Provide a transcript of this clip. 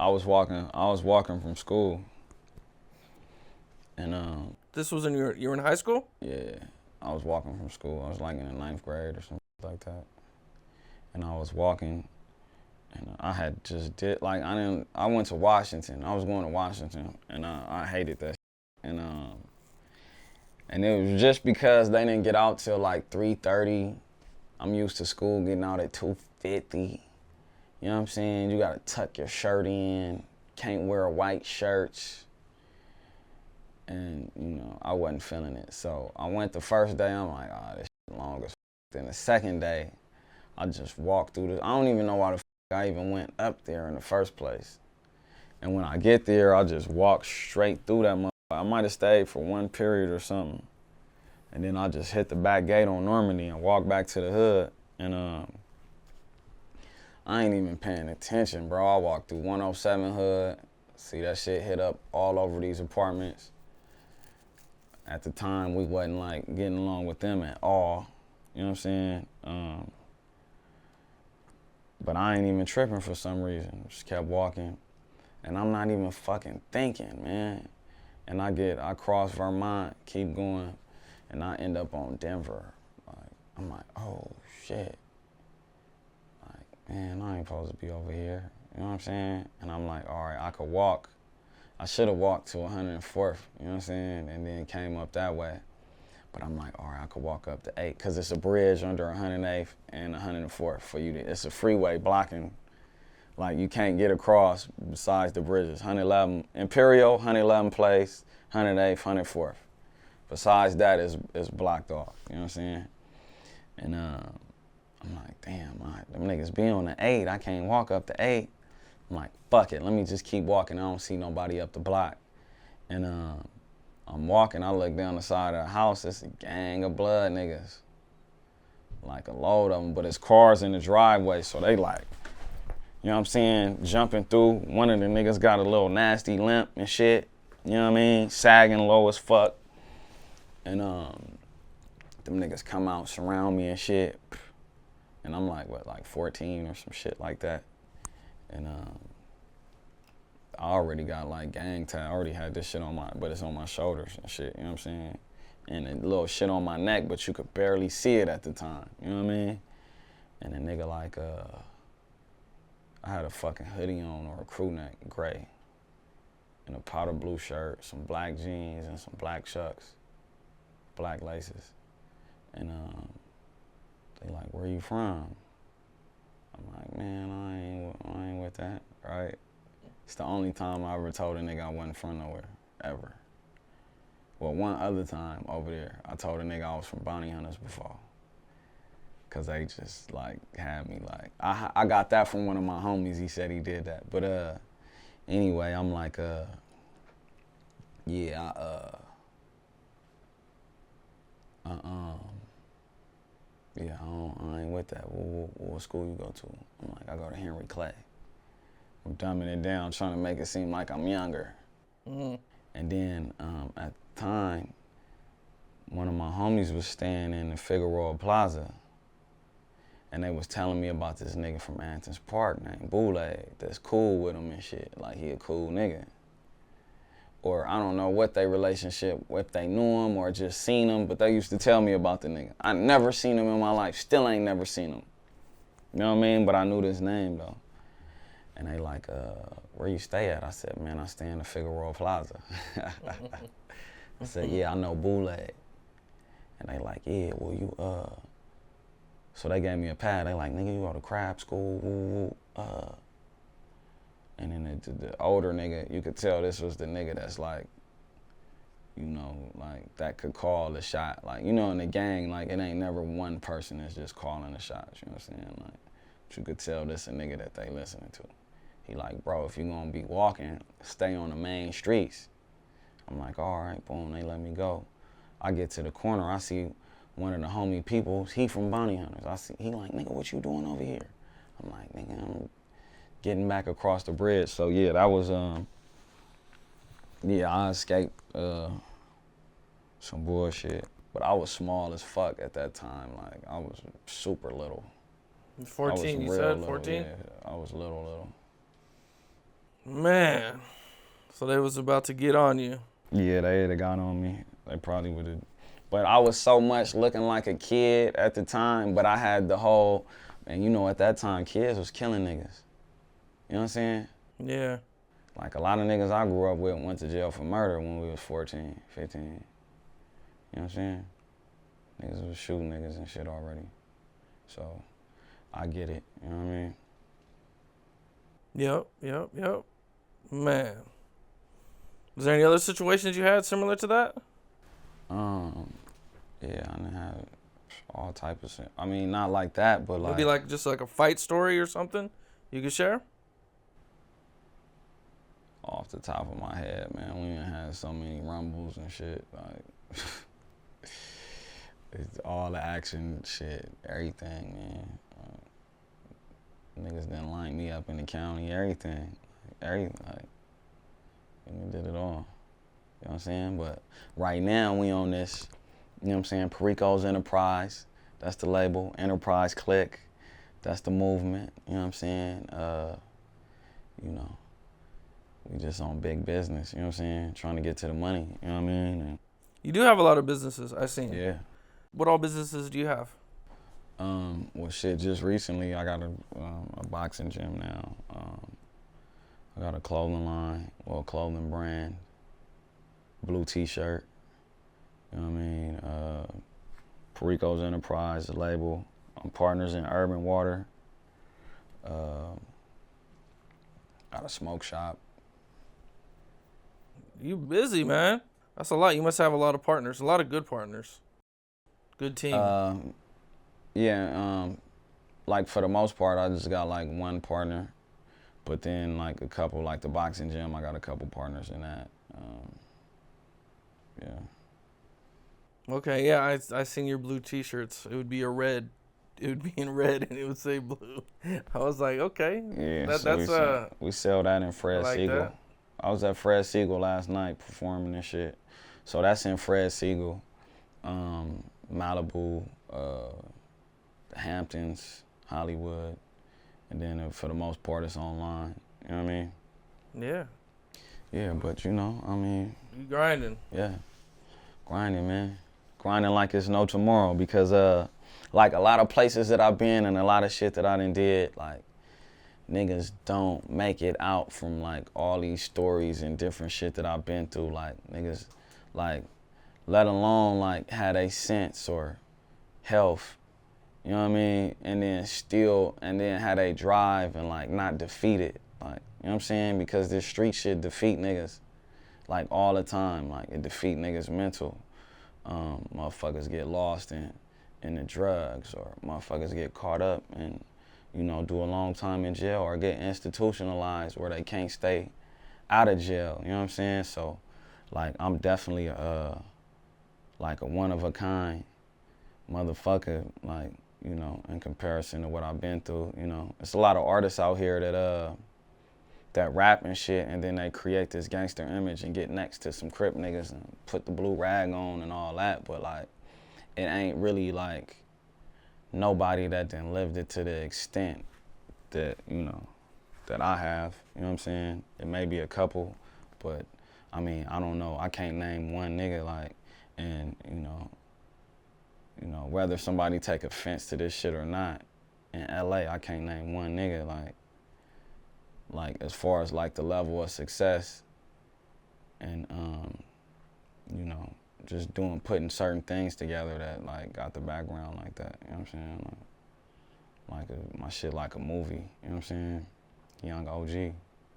I was walking from school, and This was in you were in high school? yeah, I was walking from school. I was like in the 9th grade or something like that, and I was walking, and I had just I went to Washington. I was going to Washington, and I hated that, and and it was just because they didn't get out till like 3:30. I'm used to school getting out at 2:50. You know what I'm saying? You gotta tuck your shirt in. Can't wear white shirts. And, I wasn't feeling it. So I went the first day, I'm like, this shit long as f. Then the second day, I just walked through I don't even know why the f I even went up there in the first place. And when I get there, I just walk straight through that motherfucker. I might have stayed for one period or something. And then I just hit the back gate on Normandy and walk back to the hood. And I ain't even paying attention, bro. I walked through 107 hood. See that shit hit up all over these apartments. At the time, we wasn't like getting along with them at all. You know what I'm saying? But I ain't even tripping for some reason. Just kept walking. And I'm not even fucking thinking, man. And I cross Vermont, keep going, and I end up on Denver. I'm like, oh shit. Man, I ain't supposed to be over here. You know what I'm saying? And I'm like, all right, I could walk. I should have walked to 104th, you know what I'm saying? And then came up that way. But I'm like, all right, I could walk up to 8, because it's a bridge under 108th and 104th for you to, it's a freeway blocking. Like, you can't get across besides the bridges. 111, Imperial, 111 Place, 108th, 104th. Besides that, is blocked off, you know what I'm saying? And I'm like, damn, them niggas be on the 8. I can't walk up the 8. I'm like, fuck it. Let me just keep walking. I don't see nobody up the block. And I'm walking. I look down the side of the house. It's a gang of blood niggas. Like a load of them. But it's cars in the driveway. So they like, you know what I'm saying, jumping through. One of the niggas got a little nasty limp and shit. You know what I mean? Sagging low as fuck. And them niggas come out, surround me and shit. And I'm like, what, like 14 or some shit like that. And I already got like gang tag. I already had this shit but it's on my shoulders and shit, you know what I'm saying? And a little shit on my neck, but you could barely see it at the time, you know what I mean? And a nigga like, I had a fucking hoodie on or a crew neck, gray, and a powder blue shirt, some black jeans and some black chucks, black laces. And they like, where you from? I'm like, man, I ain't with that, right? It's the only time I ever told a nigga I wasn't from nowhere, ever. Well, one other time over there, I told a nigga I was from Bounty Hunters before. Cause they just like had me like, I got that from one of my homies, he said he did that. But anyway, I'm like, yeah, yeah, I ain't with that. What school you go to? I'm like, I go to Henry Clay. I'm dumbing it down, trying to make it seem like I'm younger. Mm-hmm. And then at the time, one of my homies was staying in the Figueroa Plaza. And they was telling me about this nigga from Anthony's Park named Boule that's cool with him and shit. Like, he a cool nigga. Or I don't know what their relationship, if they knew him or just seen him, but they used to tell me about the nigga. I never seen him in my life, still ain't never seen him. You know what I mean? But I knew this name though. And they like, where you stay at? I said, man, I stay in the Figueroa Plaza. I said, yeah, I know Boule. And they like, yeah, well you, so they gave me a pad. They like, nigga, you go to crab school, And then the older nigga, you could tell this was the nigga that's like, you know, like that could call the shot. Like, you know, in the gang, like it ain't never one person that's just calling the shots, you know what I'm saying? Like, but you could tell this a nigga that they listening to. He like, bro, if you gonna be walking, stay on the main streets. I'm like, all right, boom, they let me go. I get to the corner, I see one of the homie people, he from Bounty Hunters. He like, nigga, what you doing over here? I'm like, nigga, I'm getting back across the bridge. So yeah, that was, yeah, I escaped some bullshit. But I was small as fuck at that time. Like, I was super little. 14, you said? 14? Yeah, I was little. Man. So they was about to get on you. Yeah, they'd have got on me. They probably would have. But I was so much looking like a kid at the time, but I had the whole, and you know, at that time, kids was killing niggas. You know what I'm saying? Yeah. Like a lot of niggas I grew up with went to jail for murder when we was 14, 15. You know what I'm saying? Niggas was shooting niggas and shit already. So I get it, you know what I mean? Yep. Man. Was there any other situations you had similar to that? Yeah, I done had all type of shit. I mean, not like that, but Maybe like just like a fight story or something you could share? off the top of my head, man, we done had so many rumbles and shit. Like, it's all the action shit, everything, man. Niggas didn't line me up in the county, everything. Like, we did it all. You know what I'm saying? But right now, we on this, you know what I'm saying, Perico's Enterprise. That's the label. Enterprise Click. That's the movement. You know what I'm saying? You know, we just on big business, you know what I'm saying? Trying to get to the money, you know what I mean? And You do have a lot of businesses, I've seen. yeah. What all businesses do you have? Well, shit, just recently I got a boxing gym now. I got a clothing line, well, clothing brand, blue t-shirt, you know what I mean? Perico's Enterprise, the label. I'm partners in Urban Water. Got a smoke shop. You busy, man. That's a lot. You must have a lot of partners, a lot of good partners. Good team. Yeah, like for the most part, I just got like one partner, but then like a couple, like the boxing gym, I got a couple partners in that. Yeah. Okay, yeah, I seen your blue t-shirts. It would be a red. It would be in red and it would say blue. I was like, okay. Yeah, so we sell that in Fred like Siegel. that. I was at Fred Siegel last night performing and shit. So that's in Fred Siegel, Malibu, the Hamptons, Hollywood, and then for the most part it's online. You know what I mean? Yeah. Yeah, but you know, I mean, You grinding. yeah, grinding, man, grinding like it's no tomorrow because like a lot of places that I've been and a lot of shit that I done did, like niggas don't make it out from like all these stories and different shit that I've been through. Like niggas, like let alone like had a sense or health. You know what I mean? And then had a drive and like not defeat it. Like, you know what I'm saying? Because this street shit defeat niggas like all the time. Like it defeat niggas mental. Motherfuckers get lost in the drugs or motherfuckers get caught up and, you know, do a long time in jail or get institutionalized where they can't stay out of jail. You know what I'm saying? So like I'm definitely like a one of a kind motherfucker, like, you know, in comparison to what I've been through, you know. It's a lot of artists out here that rap and shit and then they create this gangster image and get next to some Crip niggas and put the blue rag on and all that, but like it ain't really like nobody that done lived it to the extent that, you know, that I have, you know what I'm saying? It may be a couple, but I mean, I don't know. I can't name one nigga like, and you know, whether somebody take offense to this shit or not, in LA, I can't name one nigga like as far as like the level of success and, you know, just putting certain things together that like got the background like that, you know what I'm saying? Like my shit like a movie, you know what I'm saying? Young OG.